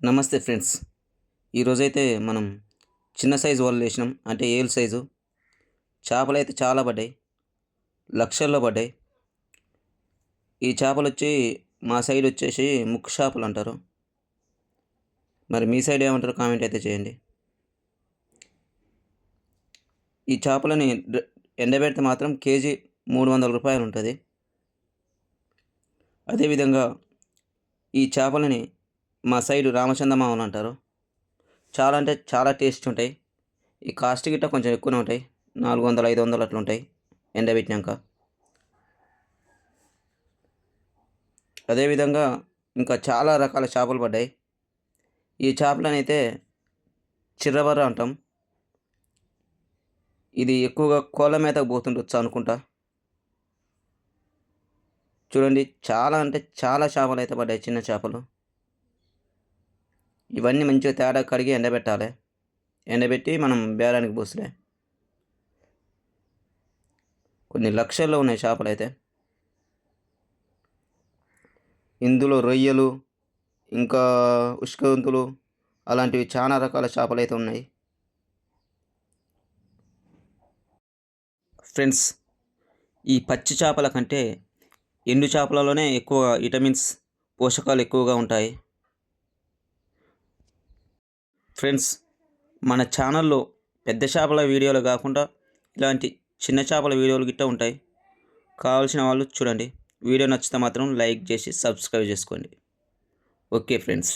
నమస్తే ఫ్రెండ్స్. ఈరోజైతే మనం చిన్న సైజు వలలు వేసినాం. అంటే ఏలు సైజు చేపలైతే చాలా పడ్డాయి, లక్షల్లో పడ్డాయి. ఈ చేపలు వచ్చి మా సైడ్ వచ్చేసి ముక్కు చేపలు అంటారు. మరి మీ సైడ్ ఏమంటారు కామెంట్ అయితే చేయండి. ఈ చేపలని ఎండబెడితే మాత్రం కేజీ 300 రూపాయలు ఉంటుంది. అదేవిధంగా ఈ చేపలని మా సైడు రామచందమామలు అంటారు. చాలా అంటే చాలా టేస్ట్ ఉంటాయి. ఈ కాస్ట్ గిట్ట కొంచెం ఎక్కువనే ఉంటాయి. 400, 500 అట్లా ఉంటాయి ఎండబెట్టినాక. అదేవిధంగా ఇంకా చాలా రకాల చేపలు పడ్డాయి. ఈ చేపలనైతే చిర్రబర్ర అంటాం. ఇది ఎక్కువగా కోళ్ళ మేతకు పోతుండొచ్చు అనుకుంటా. చూడండి, చాలా అంటే చాలా చేపలైతే పడ్డాయి, చిన్న చేపలు. ఇవన్నీ మంచిగా తేడా కడిగి ఎండబెట్టాలి. ఎండబెట్టి మనం బేరానికి పోసలే. కొన్ని లక్షల్లో ఉన్నాయి చేపలైతే. ఇందులో రొయ్యలు, ఇంకా ఉష్కవంతులు అలాంటివి చాలా రకాల చేపలైతే ఉన్నాయి. ఫ్రెండ్స్, ఈ పచ్చి చేపల కంటే ఎండు చేపలలోనే ఎక్కువ విటమిన్స్, పోషకాలు ఎక్కువగా ఉంటాయి. ఫ్రెండ్స్, మన ఛానల్లో పెద్ద చేపల వీడియోలు కాకుండా ఇలాంటి చిన్న చేపల వీడియోలు గిట్ట ఉంటాయి. కావాల్సిన వాళ్ళు చూడండి. వీడియో నచ్చితే మాత్రం లైక్ చేసి సబ్స్క్రైబ్ చేసుకోండి. Okay friends.